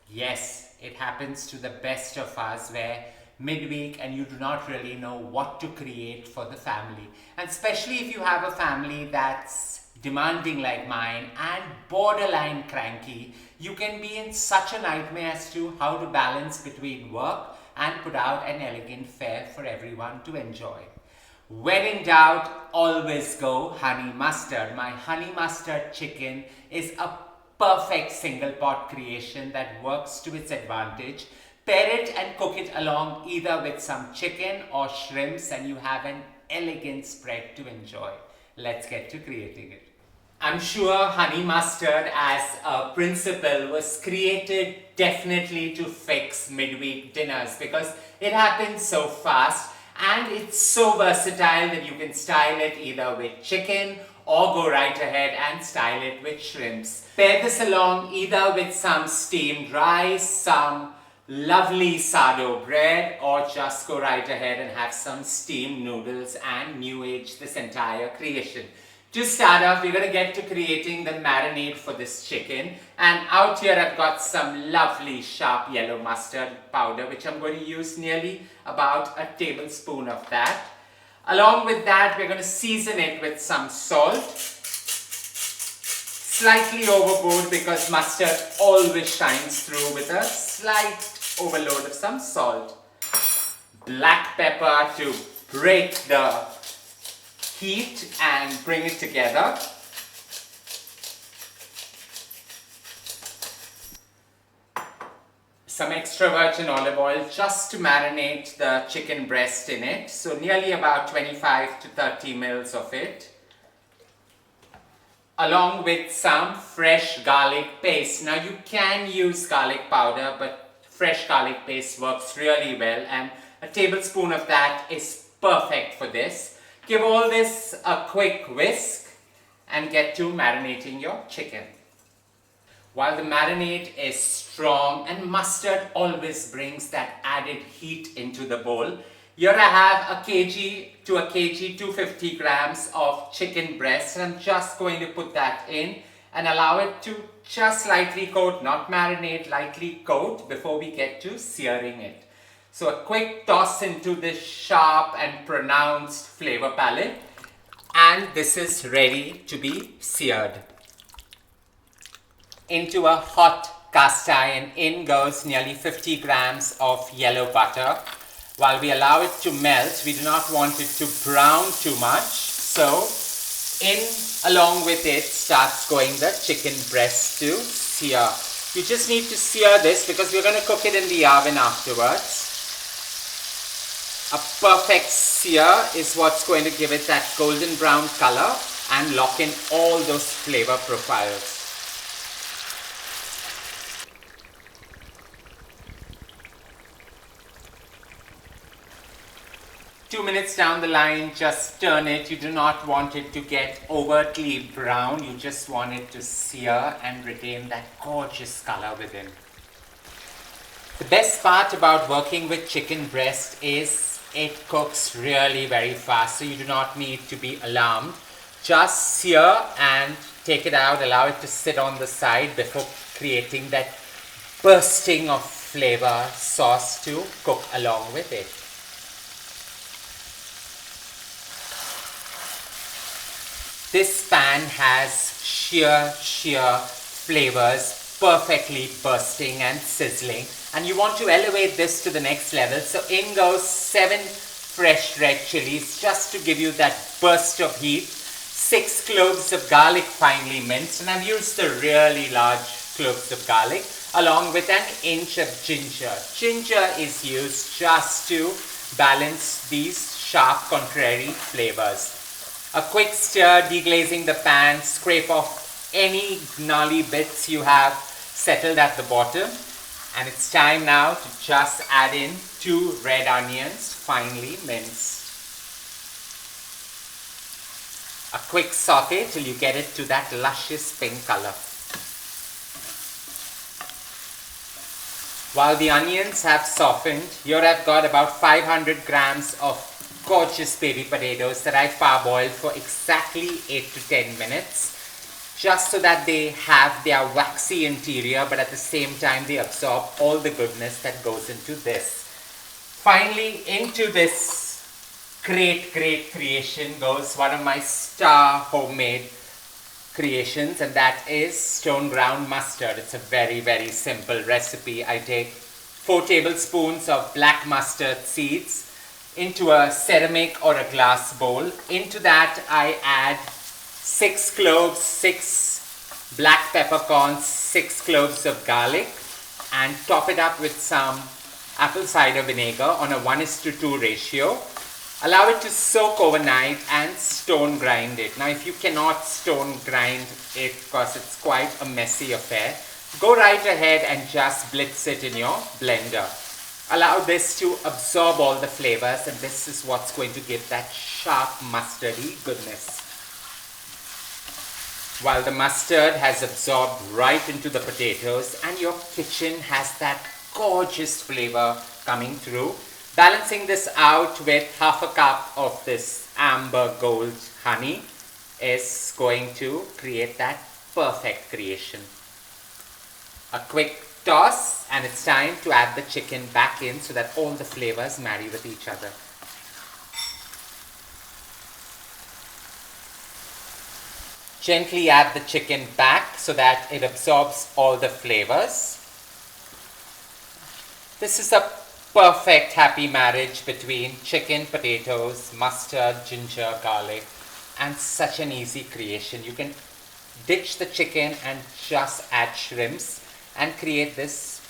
Yes, it happens to the best of us where midweek and you do not really know what to create for the family. And especially if you have a family that's demanding like mine and borderline cranky, you can be in such a nightmare as to how to balance between work and put out an elegant fare for everyone to enjoy. When in doubt, always go honey mustard. My honey mustard chicken is a perfect single pot creation that works to its advantage. Pair it and cook it along either with some chicken or shrimps and you have an elegant spread to enjoy. Let's get to creating it. I'm sure honey mustard as a principle was created definitely to fix midweek dinners because it happens so fast and it's so versatile that you can style it either with chicken or go right ahead and style it with shrimps. Pair this along either with some steamed rice, some lovely sourdough bread, or just go right ahead and have some steamed noodles and new age this entire creation. To start off, we're going to get to creating the marinade for this chicken, and out here I've got some lovely sharp yellow mustard powder which I'm going to use nearly about a tablespoon of that. Along with that, we're going to season it with some salt, slightly overboard because mustard always shines through with a slight overload of some salt. Black pepper to break the heat and bring it together. Some extra virgin olive oil just to marinate the chicken breast in it. So nearly about 25 to 30 mils of it. Along with some fresh garlic paste. Now you can use garlic powder, but fresh garlic paste works really well, and a tablespoon of that is perfect for this. Give all this a quick whisk and get to marinating your chicken. While the marinade is strong and mustard always brings that added heat into the bowl, here I have a kg to a kg 250 grams of chicken breast, and I'm just going to put that in and allow it to just lightly coat, not marinate, lightly coat before we get to searing it. So a quick toss into this sharp and pronounced flavor palette, and this is ready to be seared. Into a hot cast iron, in goes nearly 50 grams of yellow butter. While we allow it to melt, we do not want it to brown too much. So in along with it starts going the chicken breast to sear. You just need to sear this because we're going to cook it in the oven afterwards. A perfect sear is what's going to give it that golden brown color and lock in all those flavor profiles. Two minutes down the line, just turn it. You do not want it to get overtly brown. You just want it to sear and retain that gorgeous color within. The best part about working with chicken breast is it cooks really very fast, so you do not need to be alarmed. Just sear and take it out, allow it to sit on the side before creating that bursting of flavor sauce to cook along with it. This pan has sheer flavors, perfectly bursting and sizzling. And you want to elevate this to the next level. So in goes 7 fresh red chilies just to give you that burst of heat. 6 cloves of garlic finely minced. And I've used the really large cloves of garlic along with an inch of ginger. Ginger is used just to balance these sharp contrary flavors. A quick stir, deglazing the pan, scrape off any gnarly bits you have settled at the bottom. And it's time now to just add in 2 red onions, finely minced. A quick saute till you get it to that luscious pink color. While the onions have softened, here I've got about 500 grams of gorgeous baby potatoes that I parboiled for exactly 8 to 10 minutes. just so that they have their waxy interior, but at the same time they absorb all the goodness that goes into this. Finally, into this great creation goes one of my star homemade creations, and that is stone ground mustard. It's a very simple recipe. I take 4 tablespoons of black mustard seeds into a ceramic or a glass bowl. Into that I add 6 cloves, 6 black peppercorns, 6 cloves of garlic, and top it up with some apple cider vinegar on a 1:2 ratio. Allow it to soak overnight and stone grind it. Now if you cannot stone grind it because it's quite a messy affair, go right ahead and just blitz it in your blender. Allow this to absorb all the flavors, and this is what's going to give that sharp mustardy goodness. While the mustard has absorbed right into the potatoes and your kitchen has that gorgeous flavor coming through, balancing this out with half a cup of this amber gold honey is going to create that perfect creation. A quick toss and it's time to add the chicken back in so that all the flavors marry with each other. Gently add the chicken back so that it absorbs all the flavors. This is a perfect happy marriage between chicken, potatoes, mustard, ginger, garlic, and such an easy creation. You can ditch the chicken and just add shrimps and create this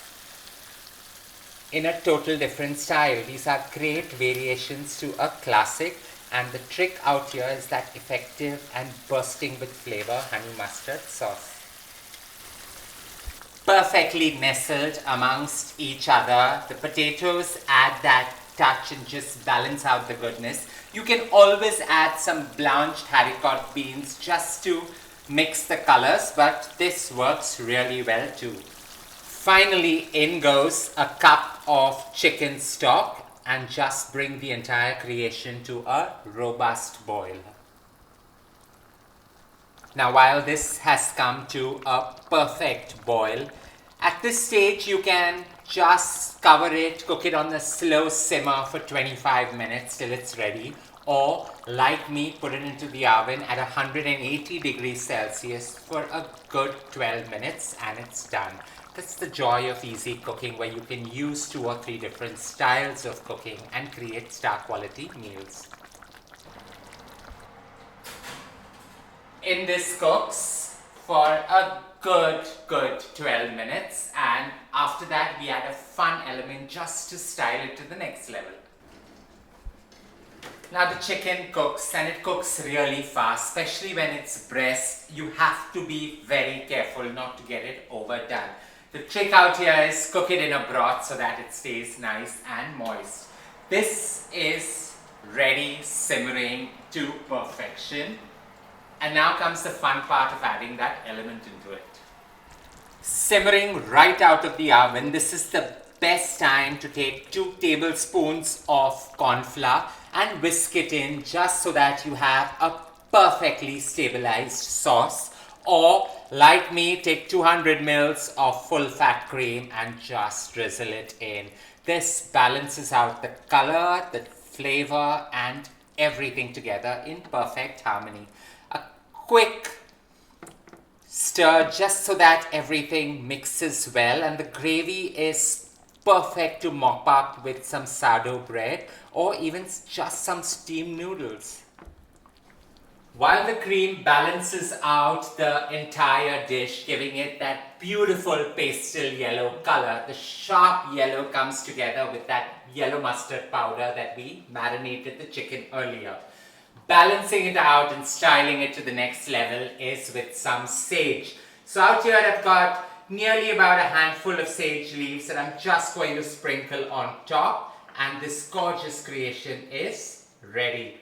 in a total different style. These are great variations to a classic, and the trick out here is that effective and bursting with flavor honey mustard sauce. Perfectly nestled amongst each other, the potatoes add that touch and just balance out the goodness. You can always add some blanched haricot beans just to mix the colors, but this works really well too. Finally, in goes a cup of chicken stock and just bring the entire creation to a robust boil. Now, while this has come to a perfect boil, at this stage you can just cover it, cook it on the slow simmer for 25 minutes till it's ready, or like me, put it into the oven at 180 degrees Celsius for a good 12 minutes and it's done. That's the joy of easy cooking, where you can use 2 or 3 different styles of cooking and create star quality meals. In this cooks for a good 12 minutes, and after that we add a fun element just to style it to the next level. Now the chicken cooks, and it cooks really fast, especially when it's breast. You have to be very careful not to get it overdone. The trick out here is cook it in a broth so that it stays nice and moist. This is ready, simmering to perfection. And now comes the fun part of adding that element into it. Simmering right out of the oven, this is the best time to take 2 tablespoons of corn flour and whisk it in just so that you have a perfectly stabilized sauce. Or, like me, take 200 ml of full fat cream and just drizzle it in. This balances out the color, the flavor, and everything together in perfect harmony. A quick stir just so that everything mixes well, and the gravy is perfect to mop up with some sourdough bread or even just some steamed noodles. While the cream balances out the entire dish, giving it that beautiful pastel yellow color, the sharp yellow comes together with that yellow mustard powder that we marinated the chicken earlier. Balancing it out and styling it to the next level is with some sage. So out here I've got nearly about a handful of sage leaves that I'm just going to sprinkle on top, and this gorgeous creation is ready.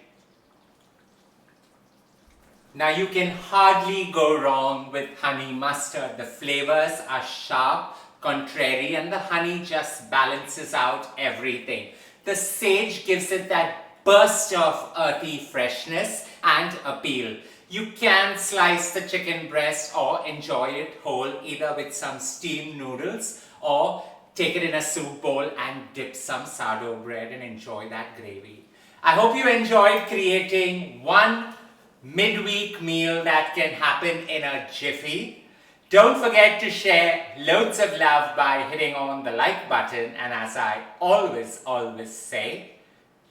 Now you can hardly go wrong with honey mustard. The flavors are sharp, contrary, and the honey just balances out everything. The sage gives it that burst of earthy freshness and appeal. You can slice the chicken breast or enjoy it whole, either with some steamed noodles or take it in a soup bowl and dip some sourdough bread and enjoy that gravy. I hope you enjoyed creating one midweek meal that can happen in a jiffy. Don't forget to share loads of love by hitting on the like button, and as I always say,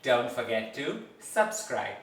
don't forget to subscribe.